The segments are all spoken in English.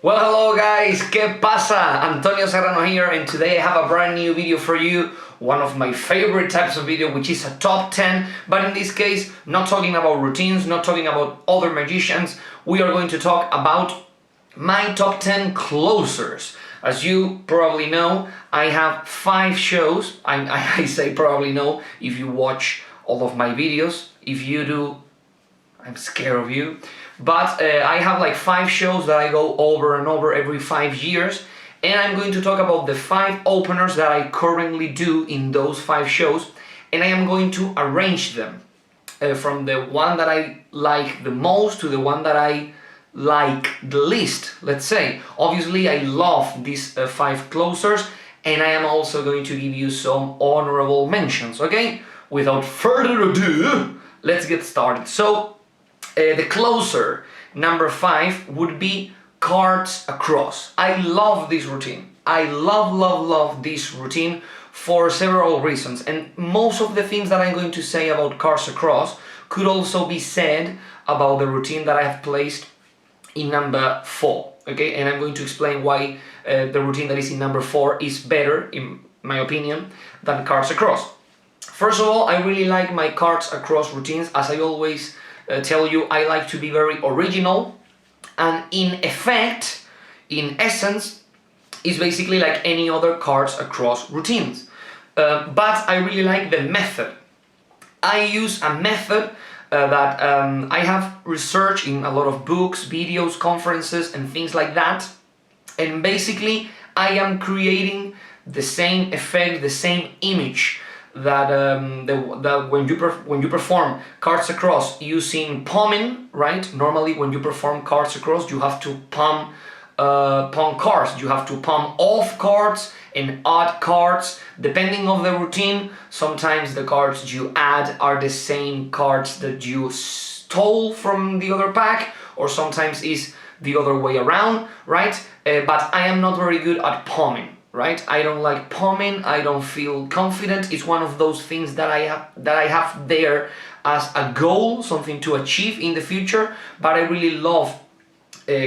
Well, hello guys, ¿qué pasa? Antonio Serrano here, and today I have a brand new video for you. One of my favorite types of video, which is a top 10, but in this case, not talking about routines, not talking about other magicians. We are going to talk about my top 10 closers. As you probably know, I have 5 shows. I say probably know if you watch all of my videos. If you do, I'm scared of you. But I have like 5 shows that I go over and over every 5 years, and I'm going to talk about the 5 openers that I currently do in those 5 shows, and I am going to arrange them from the one that I like the most to the one that I like the least, let's say. Obviously I love these 5 closers, and I am also going to give you some honorable mentions, okay? Without further ado, let's get started. So the closer, number 5, would be cards across. I love this routine. I love this routine for several reasons, and most of the things that I'm going to say about cards across could also be said about the routine that I have placed in number 4, okay? And I'm going to explain why the routine that is in number 4 is better, in my opinion, than cards across. First of all, I really like my cards across routines. As I always tell you, I like to be very original, and in effect, in essence, is basically like any other cards across routines. But I really like the method. I use a method that I have researched in a lot of books, videos, conferences, and things like that. And basically, I am creating the same effect, the same image that when you perform cards across using palming, right? Normally, when you perform cards across, you have to palm cards. You have to palm off cards and add cards. Depending on the routine, sometimes the cards you add are the same cards that you stole from the other pack, or sometimes is the other way around, right? But I am not very good at palming. Right? I don't like palming. I don't feel confident. It's one of those things that I have there as a goal, something to achieve in the future. But I really love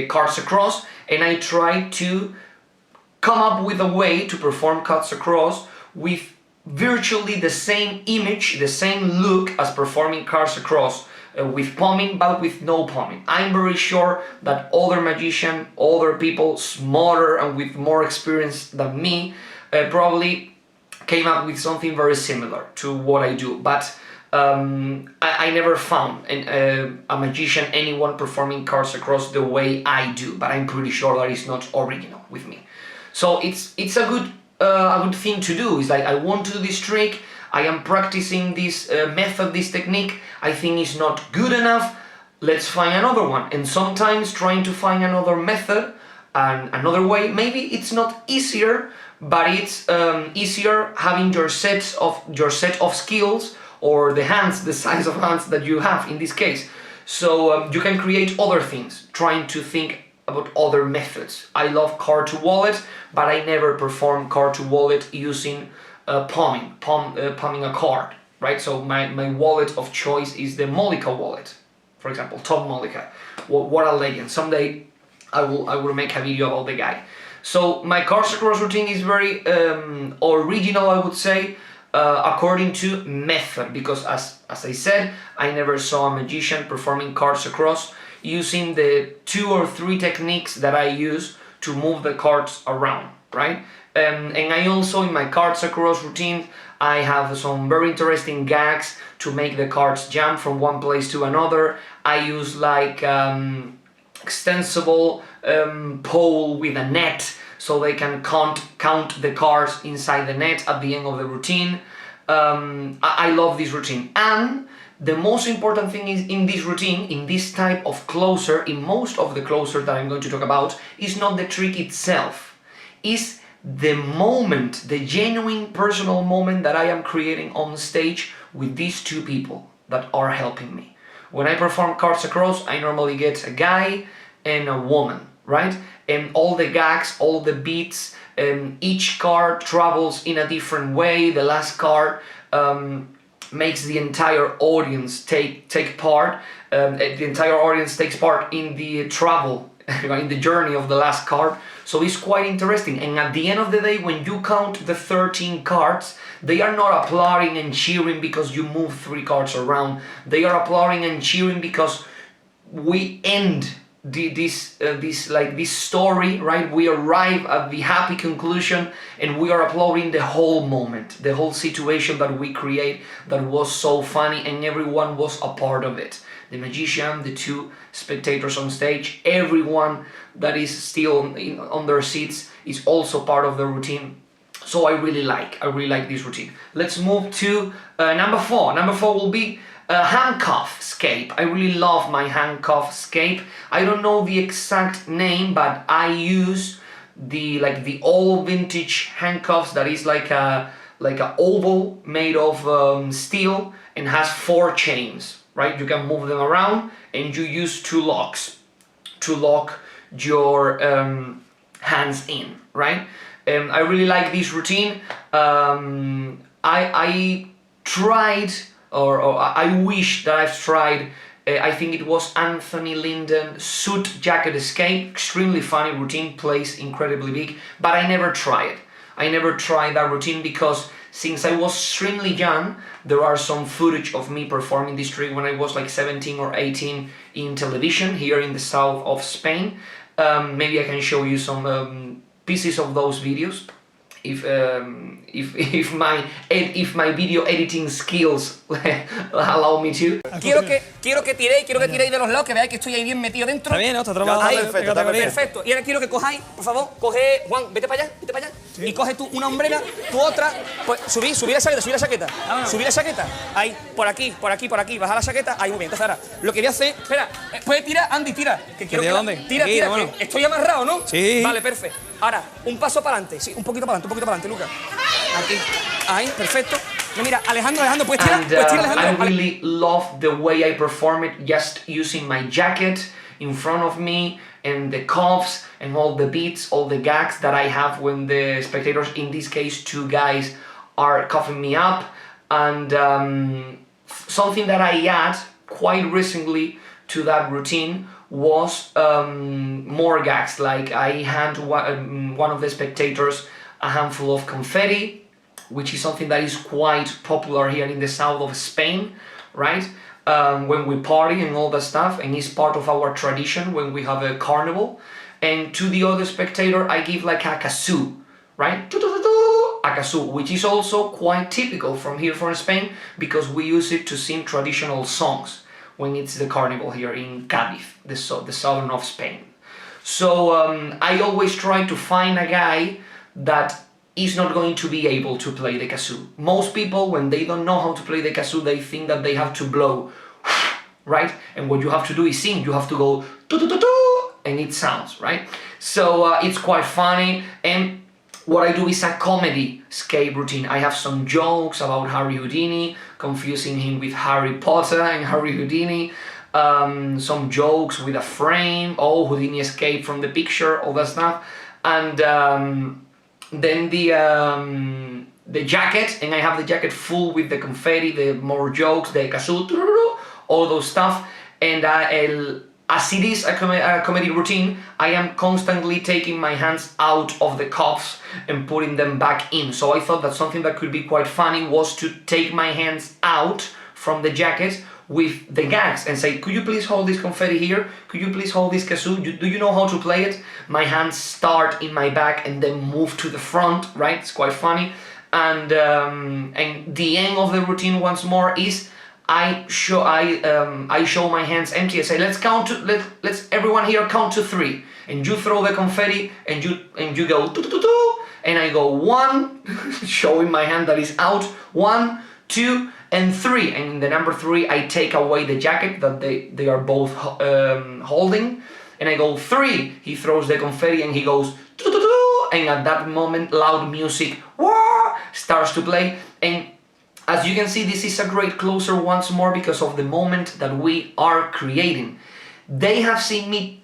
cards across, and I try to come up with a way to perform cards across with virtually the same image, the same look as performing cards across with palming, but with no palming. I'm very sure that other magicians, other people smarter and with more experience than me probably came up with something very similar to what I do, but I never found a magician, anyone performing cards across the way I do, but I'm pretty sure that it's not original with me. So it's a good thing to do. It's like, I want to do this trick, I am practicing this method, this technique, I think it's not good enough, let's find another one. And sometimes trying to find another method and another way, maybe it's not easier, but it's easier having your set of skills, or the hands, the size of hands that you have in this case. So you can create other things, trying to think about other methods. I love card to wallet, but I never perform card to wallet using palming a card, right? So my wallet of choice is the Mollica wallet, for example, Tom Mollica. What a legend. Someday I will make a video about the guy. So my cards across routine is very original, I would say, according to method, because as I said, I never saw a magician performing cards across using the 2 or 3 techniques that I use to move the cards around, right? And I also, in my cards across routine, I have some very interesting gags to make the cards jump from one place to another. I use like extensible pole with a net, so they can count the cards inside the net at the end of the routine. I love this routine. And the most important thing is, in this routine, in this type of closer, in most of the closer that I'm going to talk about, is not the trick itself, is the moment, the genuine personal moment that I am creating on stage with these 2 people that are helping me. When I perform cards across, I normally get a guy and a woman, right? And all the gags, all the beats, each card travels in a different way. The last card makes the entire audience take part. The entire audience takes part in the travel in the journey of the last card. So it's quite interesting. And at the end of the day, when you count the 13 cards, they are not applauding and cheering because you move 3 cards around. They are applauding and cheering because we end this story, right? We arrive at the happy conclusion, and we are applauding the whole moment, the whole situation that we create that was so funny, and everyone was a part of it. The magician, the 2 spectators on stage, everyone that is still on their seats is also part of the routine. So I really like this routine. Let's move to number 4. Number 4 will be handcuff scape. I really love my handcuff scape. I don't know the exact name, but I use the old vintage handcuffs that is like a oval made of steel and has 4 chains, right? You can move them around, and you use 2 locks to lock your hands in, right? I really like this routine. I tried, or I wish that I've tried, I think it was Anthony Linden suit jacket escape. Extremely funny routine, plays incredibly big, but I never tried it. I never tried that routine because since I was extremely young, there are some footage of me performing this trick when I was like 17 or 18 in television here in the south of Spain. Maybe I can show you some pieces of those videos if my video editing skills allow me to. Quiero que tiréis de los lados, que veáis que estoy ahí bien metido dentro. Está bien, ¿no? Está trabajando. Ahí, Perfecto. perfecto. Y ahora quiero que cojáis, por favor, coge, Juan, vete para allá. Sí. Y coge tú una hombrera, tú otra, pues subí la chaqueta. Subí la chaqueta. Ahí, por aquí, baja la chaqueta. Ahí, muy bien. Entonces ahora, lo que voy a hacer, espera, puedes tirar, Andy, tira. Que quiero ¿De dónde? Tira, bueno. que estoy amarrado, ¿no? Sí. Vale, perfecto. Ahora, un paso para adelante, sí, un poquito para adelante, Lucas. Aquí, ahí, perfecto. No, mira, Alejandro, puedes tirar, Alejandro. I really love the way I perform it, just using my jacket in front of me and the cuffs and all the beats, all the gags that I have when the spectators, in this case 2 guys, are cuffing me up. And something that I add quite recently to that routine was more gags. Like I hand one of the spectators a handful of confetti, which is something that is quite popular here in the south of Spain, right? When we party and all that stuff, and it's part of our tradition when we have a carnival. And to the other spectator, I give like a kazoo, right? A kazoo, which is also quite typical from here from Spain, because we use it to sing traditional songs when it's the carnival here in Cádiz, the southern of Spain. So I always try to find a guy that is not going to be able to play the kazoo. Most people, when they don't know how to play the kazoo, they think that they have to blow, right? And what you have to do is sing. You have to go and it sounds, right? So it's quite funny. And what I do is a comedy escape routine. I have some jokes about Harry Houdini, confusing him with Harry Potter and Harry Houdini. Some jokes with a frame. Oh, Houdini escaped from the picture, all that stuff. And then the jacket, and I have the jacket full with the confetti, the more jokes, the kazoo, all those stuff. And as it is a comedy routine, I am constantly taking my hands out of the cuffs and putting them back in. So I thought that something that could be quite funny was to take my hands out from the jacket with the gags and say, could you please hold this confetti here? Could you please hold this kazoo? Do you know how to play it? My hands start in my back and then move to the front, right? It's quite funny. And the end of the routine once more is I show my hands empty. I say, let's everyone here count to 3, and you throw the confetti and you go and I go 1, showing my hand that is out, 1, 2, and 3, and in the number 3 I take away the jacket that they are both holding, and I go 3. He throws the confetti and he goes, and at that moment loud music starts to play. And as you can see, this is a great closer once more because of the moment that we are creating. They have seen me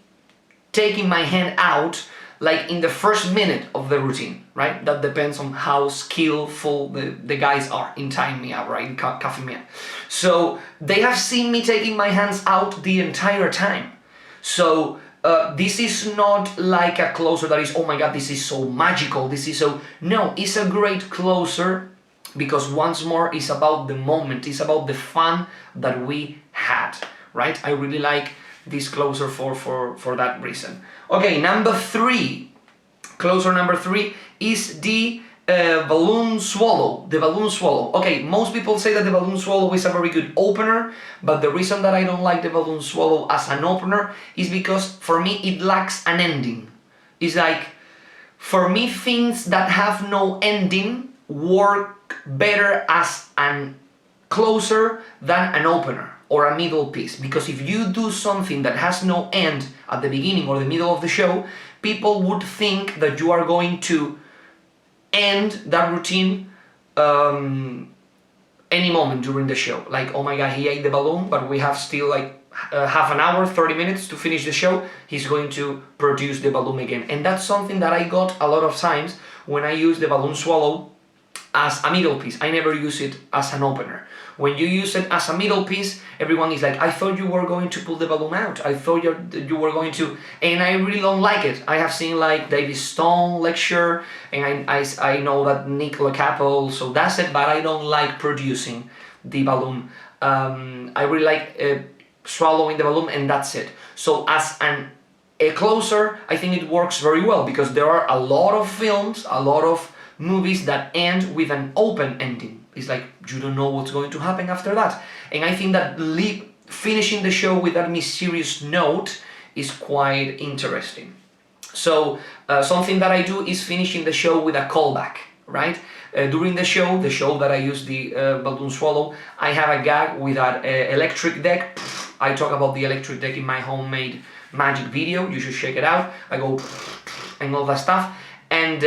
taking my hand out like in the first minute of the routine, right? That depends on how skillful the guys are in tying me up, right? In cuffing me up. So they have seen me taking my hands out the entire time. So this is not like a closer that is, oh my god, this is so magical, this is so... No, it's a great closer because once more it's about the moment, it's about the fun that we had, right? I really like this closer for that reason. Okay, number 3. Closer number 3 is the balloon swallow. The balloon swallow. Okay, most people say that the balloon swallow is a very good opener, but the reason that I don't like the balloon swallow as an opener is because for me it lacks an ending. It's like, for me, things that have no ending work better as an closer than an opener or a middle piece, because if you do something that has no end at the beginning or the middle of the show, people would think that you are going to end that routine any moment during the show. Like, oh my god, he ate the balloon, but we have still like half an hour, 30 minutes to finish the show. He's going to produce the balloon again. And that's something that I got a lot of times when I use the balloon swallow as a middle piece. I never use it as an opener. When you use it as a middle piece, everyone is like, I thought you were going to pull the balloon out. I thought you were going to... And I really don't like it. I have seen like David Stone lecture, and I know that Nicola Capel, so that's it, but I don't like producing the balloon. I really like swallowing the balloon, and that's it. So as a closer, I think it works very well, because there are a lot of films, a lot of movies that end with an open ending. It's like you don't know what's going to happen after that. And I think that finishing the show with that mysterious note is quite interesting. So something that I do is finishing the show with a callback, right? During the show that I use the balloon swallow, I have a gag with an electric deck. I talk about the electric deck in my homemade magic video. You should check it out. I go and all that stuff. And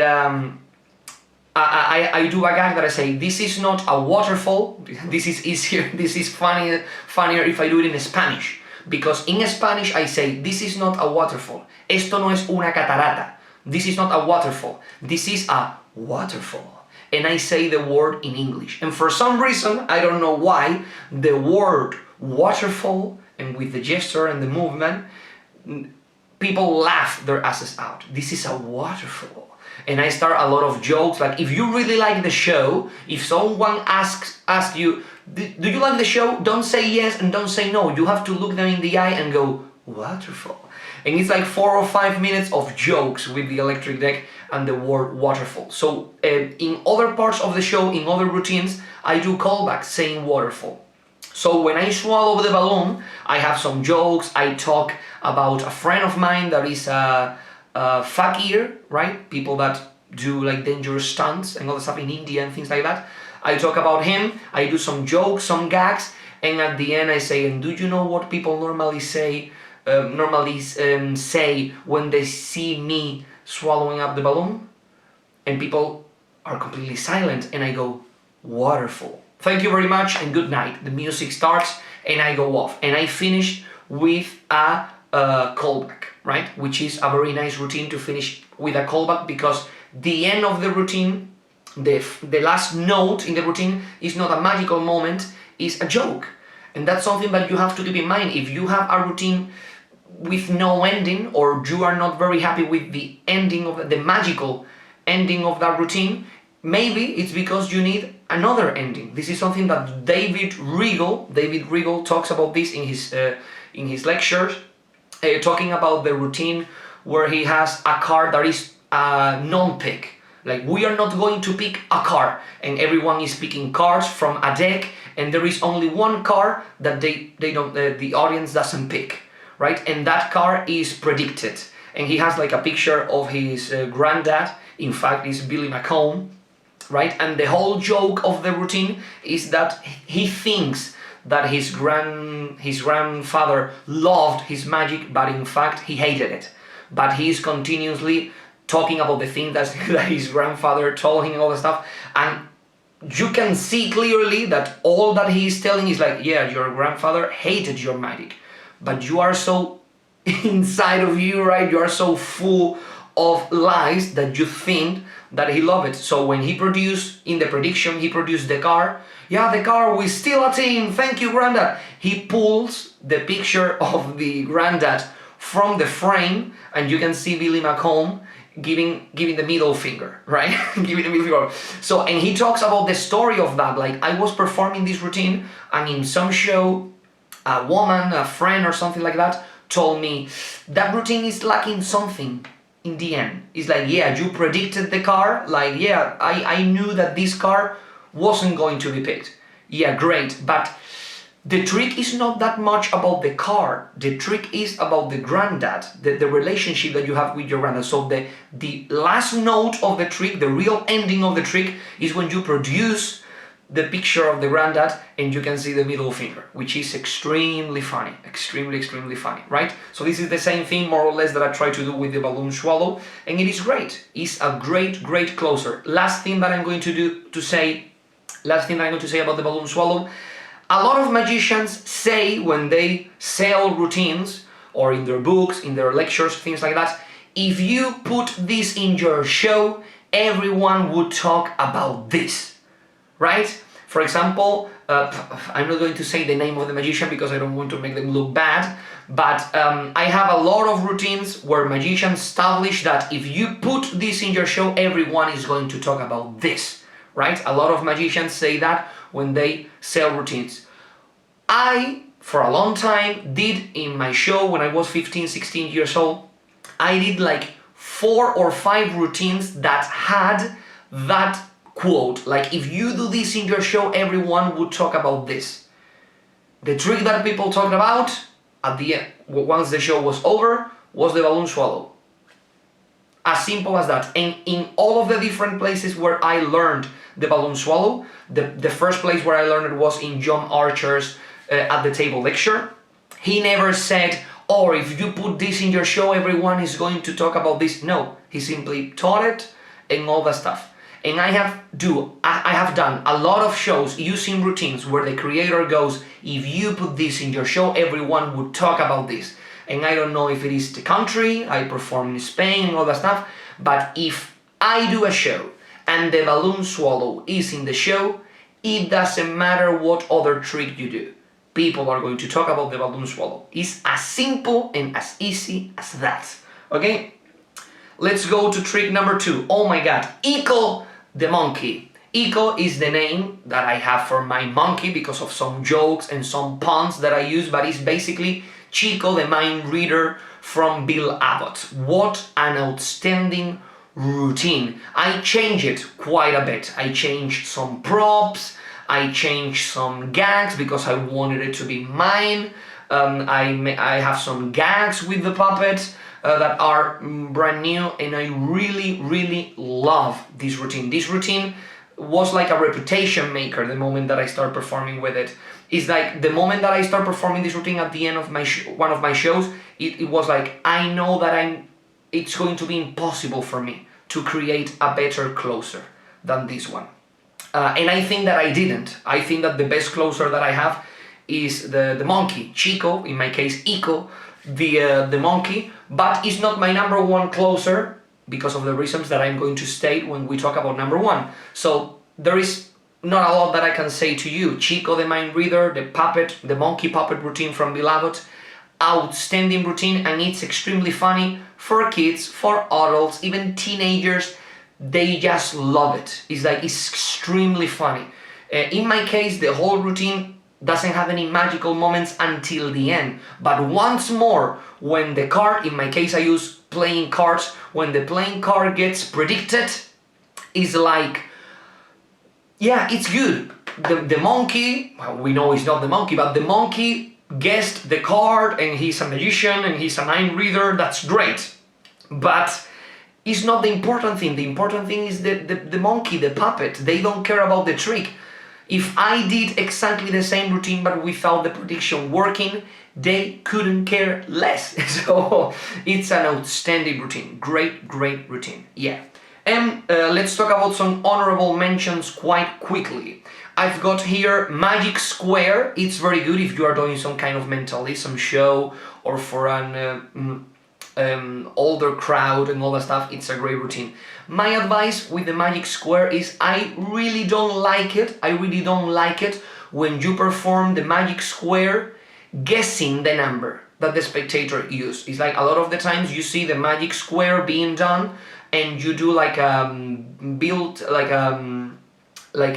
I do a gag that I say, this is not a waterfall, this is easier, this is funnier if I do it in Spanish. Because in Spanish I say, this is not a waterfall, esto no es una catarata, this is not a waterfall, this is a waterfall. And I say the word in English. And for some reason, I don't know why, the word waterfall, and with the gesture and the movement, people laugh their asses out. This is a waterfall. And I start a lot of jokes, like if you really like the show, if someone asks you, do you like the show? Don't say yes and don't say no. You have to look them in the eye and go, waterfall. And it's like 4 or 5 minutes of jokes with the electric deck and the word waterfall. So in other parts of the show, in other routines, I do callbacks saying waterfall. So when I swallow the balloon, I have some jokes. I talk about a friend of mine that is a fakir, right? People that do like dangerous stunts and all the stuff in India and things like that. I talk about him, I do some jokes, some gags, and at the end I say, and do you know what people normally say when they see me swallowing up the balloon? And people are completely silent, and I go, waterfall. Thank you very much and good night. The music starts and I go off, and I finish with a callback, right? Which is a very nice routine to finish with a callback, because the end of the routine, the last note in the routine is not a magical moment, it's a joke. And that's something that you have to keep in mind. If you have a routine with no ending, or you are not very happy with the ending of the magical ending of that routine, maybe it's because you need another ending. This is something that David Regal talks about this in his lectures, talking about the routine where he has a card that is a non-pick. Like, we are not going to pick a card, and everyone is picking cards from a deck, and there is only one card that the audience doesn't pick, right? And that card is predicted, and he has like a picture of his granddad. In fact, it's Billy McComb, right? And the whole joke of the routine is that he thinks that his grandfather loved his magic, but in fact he hated it. But he is continuously talking about the thing that his grandfather told him and all the stuff, and you can see clearly that all that he is telling is like, yeah, your grandfather hated your magic, but you are so inside of you, right? You are so full of lies that you think that he loved it. So when he produced, in the prediction, he produced the car. Yeah, the car, we still a team, thank you, granddad. He pulls the picture of the granddad from the frame, and you can see Billy McComb giving the middle finger, right? Giving the middle finger. So, and he talks about the story of that. Like, I was performing this routine, and in some show, a woman, a friend or something like that, told me, that routine is lacking something in the end. It's like, yeah, you predicted the car. Like, yeah, I knew that this car wasn't going to be picked. Yeah, great. But the trick is not that much about the car. The trick is about the granddad, the relationship that you have with your granddad. So the last note of the trick, the real ending of the trick, is when you produce the picture of the granddad and you can see the middle finger, which is extremely funny, extremely funny, right? So this is the same thing, more or less, that I try to do with the balloon swallow, and it is great. It's a great closer. Last thing that I'm going to say about the balloon swallow. A lot of magicians say when they sell routines, or in their books, in their lectures, things like that, if you put this in your show, everyone would talk about this. Right? For example, I'm not going to say the name of the magician because I don't want to make them look bad, but I have a lot of routines where magicians establish that if you put this in your show, everyone is going to talk about this, right? A lot of magicians say that when they sell routines. I, for a long time, did in my show when I was 15, 16 years old, I did like 4 or 5 routines that had that quote, like, if you do this in your show, everyone would talk about this. The trick that people talked about at the end, once the show was over, was the balloon swallow. As simple as that. And in all of the different places where I learned the balloon swallow, the first place where I learned it was in John Archer's At the Table lecture. He never said, oh, if you put this in your show, everyone is going to talk about this. No, he simply taught it and all that stuff. And I have done a lot of shows using routines where the creator goes, if you put this in your show, everyone would talk about this. And I don't know if it is the country, I perform in Spain and all that stuff, but if I do a show and the balloon swallow is in the show, it doesn't matter what other trick you do. People are going to talk about the balloon swallow. It's as simple and as easy as that. Okay? Let's go to trick number 2. Oh my god, Iko the monkey. Iko is the name that I have for my monkey because of some jokes and some puns that I use, but it's basically Chico the mind reader from Bill Abbott. What an outstanding routine. I changed it quite a bit. I changed some props, I changed some gags because I wanted it to be mine. I have some gags with the puppet that are brand new, and I really love this routine. This routine was like a reputation maker the moment that I start performing with it. It's like the moment that I start performing this routine at the end of one of my shows, it was like, I know that it's going to be impossible for me to create a better closer than this one. And I think that I didn't. I think that the best closer that I have is the monkey, Chico, in my case Iko, the monkey, but it's not my number 1 closer because of the reasons that I'm going to state when we talk about number 1. So there is not a lot that I can say to you. Chico the mind reader, the puppet, the monkey puppet routine from Bill Abbott, outstanding routine, and it's extremely funny for kids, for adults, even teenagers. They just love it. It's extremely funny. In my case, the whole routine doesn't have any magical moments until the end. But once more, when the card, in my case I use playing cards, when the playing card gets predicted, it's like, yeah, it's good. The monkey, well, we know it's not the monkey, but the monkey guessed the card and he's a magician and he's a mind reader, that's great. But it's not the important thing. The important thing is the monkey, the puppet. They don't care about the trick. If I did exactly the same routine but without the prediction working, they couldn't care less. So it's an outstanding routine. Great routine. Yeah. And let's talk about some honorable mentions quite quickly. I've got here Magic Square. It's very good if you are doing some kind of mentalism show or for an older crowd and all that stuff. It's a great routine. My advice with the Magic Square is I really don't like it when you perform the Magic Square guessing the number. that the spectator use. It's like a lot of the times you see the magic square being done, and you do like build like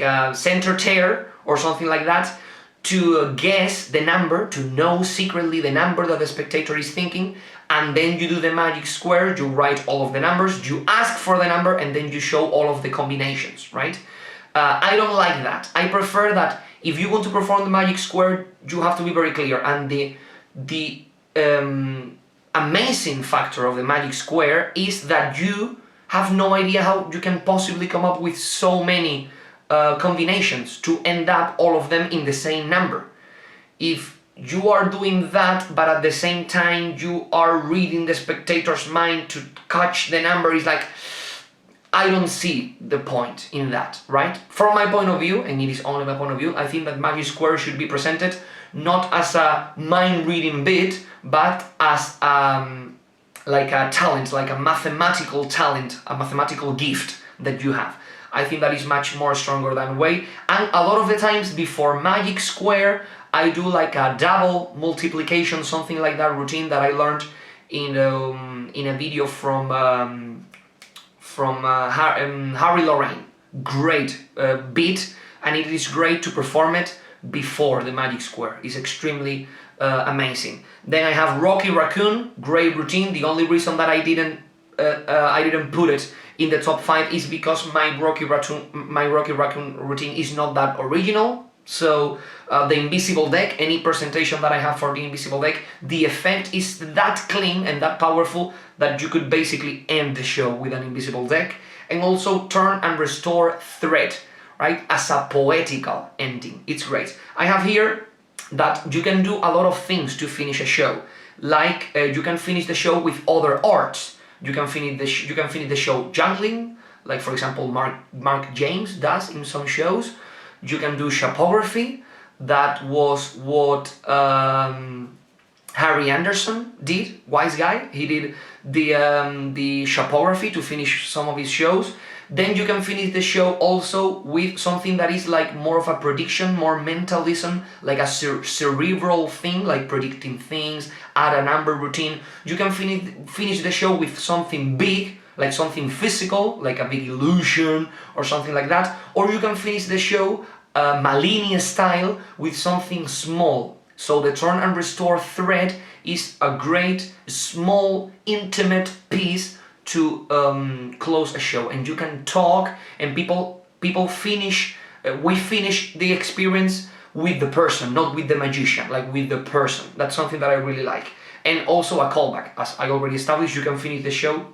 a center tear or something like that to guess the number, to know secretly the number that the spectator is thinking, and then you do the magic square, you write all of the numbers, you ask for the number, and then you show all of the combinations, right? I don't like that. I prefer that if you want to perform the magic square, you have to be very clear, and the amazing factor of the magic square is that you have no idea how you can possibly come up with so many combinations to end up all of them in the same number. If you are doing that, but at the same time you are reading the spectator's mind to catch the number, is like, I don't see the point in that, right? From my point of view, and it is only my point of view, I think that magic square should be presented not as a mind-reading bit, but as like a talent, like a mathematical talent, a mathematical gift that you have. I think that is much more stronger than way. And a lot of the times before magic square, I do like a double multiplication, something like that routine that I learned in a video from Harry Lorraine. Great beat, and it is great to perform it before the magic square. It's extremely amazing. Then I have Rocky Raccoon, great routine. The only reason that I didn't put it in the top 5 is because my Rocky Raccoon routine is not that original. So the invisible deck, any presentation that I have for the invisible deck, the effect is that clean and that powerful that you could basically end the show with an invisible deck. And also turn and restore thread, right, as a poetical ending. It's great. I have here that you can do a lot of things to finish a show. Like you can finish the show with other arts. You can finish the show juggling, like for example Mark James does in some shows. You can do shapography. That was what Harry Anderson did, wise guy. He did the shapography to finish some of his shows. Then you can finish the show also with something that is like more of a prediction, more mentalism, like a cerebral thing, like predicting things, add a number routine. You can finish the show with something big, like something physical, like a big illusion or something like that. Or you can finish the show Malini style with something small. So the turn and restore thread is a great, small, intimate piece to close a show, and you can talk, and people finish. We finish the experience with the person, not with the magician, like with the person. That's something that I really like. And also a callback, as I already established. You can finish the show.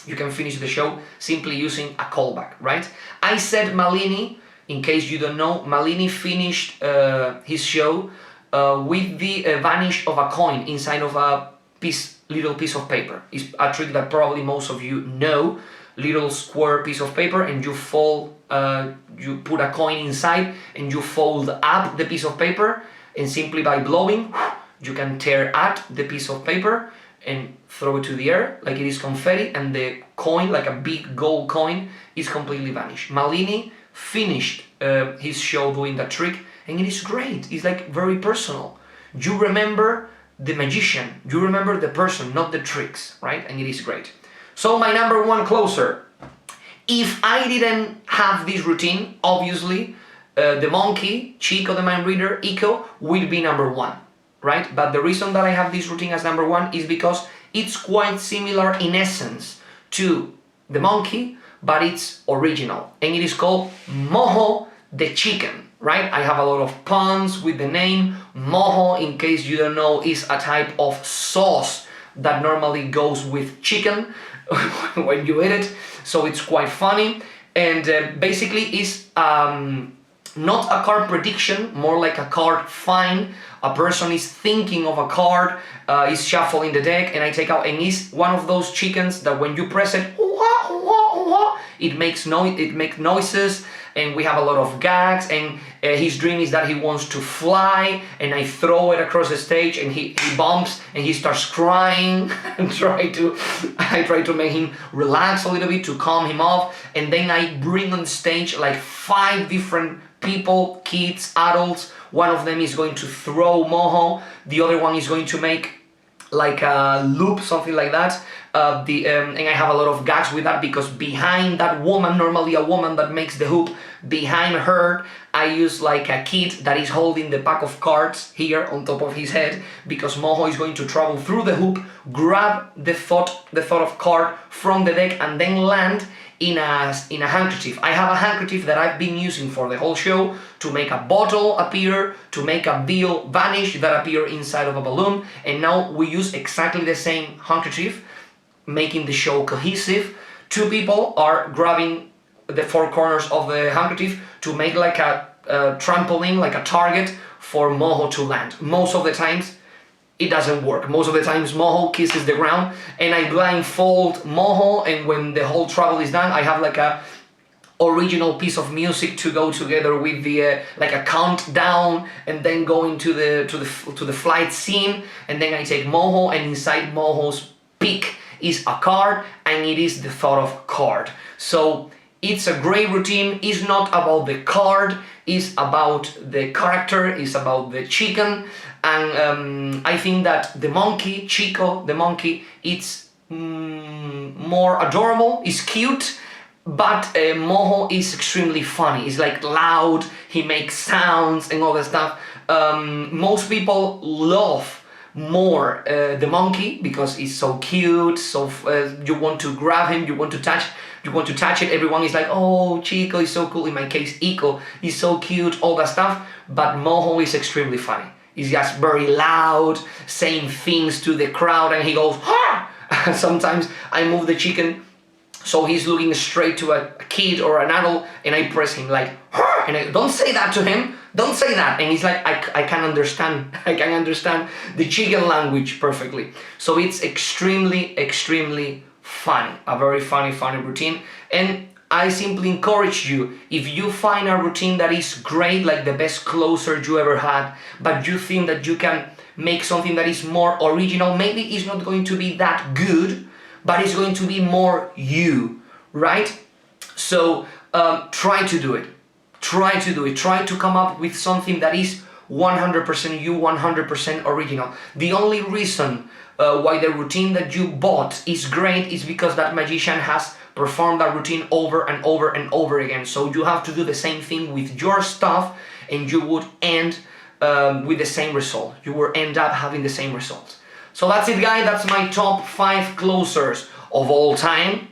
You can finish the show simply using a callback, right? I said Malini. In case you don't know, Malini finished his show with the vanish of a coin inside of a little piece of paper. It's a trick that probably most of you know. Little square piece of paper, and you you put a coin inside, and you fold up the piece of paper, and simply by blowing, you can tear at the piece of paper and throw it to the air like it is confetti, and the coin, like a big gold coin, is completely vanished. Malini finished his show doing that trick, and it is great. It's like very personal. You remember the magician, you remember the person, not the tricks, right? And it is great. So my number 1 closer. If I didn't have this routine, obviously the monkey, Chico the mind reader, Ico, will be number 1, right? But the reason that I have this routine as number 1 is because it's quite similar in essence to the monkey, but it's original, and it is called Mojo the chicken. Right? I have a lot of puns with the name. Mojo, in case you don't know, is a type of sauce that normally goes with chicken when you eat it. So it's quite funny, and basically is not a card prediction, more like a card find. A person is thinking of a card, is shuffling the deck, and I take out, and it's one of those chickens that when you press it, it makes noises, and we have a lot of gags, and his dream is that he wants to fly, and I throw it across the stage, and he bumps, and he starts crying, and I try to make him relax a little bit to calm him off, and then I bring on stage like 5 different people, kids, adults. One of them is going to throw Mojo, the other one is going to make like a loop, something like that. And I have a lot of gags with that, because behind that woman, normally a woman that makes the hoop, behind her I use like a kid that is holding the pack of cards here on top of his head, because Moho is going to travel through the hoop, grab the thought of card from the deck, and then land in a handkerchief. I have a handkerchief that I've been using for the whole show to make a bottle appear, to make a bill vanish that appear inside of a balloon, and now we use exactly the same handkerchief, making the show cohesive. Two people are grabbing the four corners of the handkerchief to make like a trampoline, like a target for Moho to land. Most of the times it doesn't work. Most of the times Moho kisses the ground, and I blindfold Moho, and when the whole travel is done, I have like a original piece of music to go together with the like a countdown, and then going to the flight scene, and then I take Moho, and inside Moho's peak is a card, and it is the thought of card. So it's a great routine. It's not about the card, it's about the character, it's about the chicken. And I think that the monkey, Chico, the monkey, it's more adorable, it's cute, but Moho is extremely funny. It's like loud, he makes sounds and all that stuff. Most people love more the monkey, because it's so cute, so you want to grab him, you want to touch it. Everyone is like, oh, Chico is so cool. In my case, Ico is so cute, all that stuff. But Moho is extremely funny. He's just very loud, saying things to the crowd, and he goes, ha! Sometimes I move the chicken so he's looking straight to a kid or an adult, and I press him like, ha! And I don't say that to him, don't say that. And he's like, I can understand, I can understand the chicken language perfectly. So it's extremely funny, a very funny routine. And I simply encourage you, if you find a routine that is great, like the best closer you ever had, but you think that you can make something that is more original, maybe it's not going to be that good, but it's going to be more you, right? So try to do it. Try to come up with something that is 100% you, 100% original. The only reason why the routine that you bought is great is because that magician has performed that routine over and over again. So you have to do the same thing with your stuff, and you would end with the same result. You will end up having the same results. So that's it, guys. That's my top 5 closers of all time.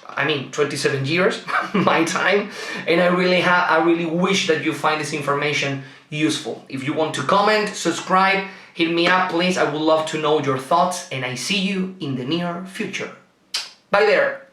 I mean, 27 years, my time. And I really wish that you find this information useful. If you want to comment, subscribe, hit me up, please. I would love to know your thoughts, and I see you in the near future. Bye there.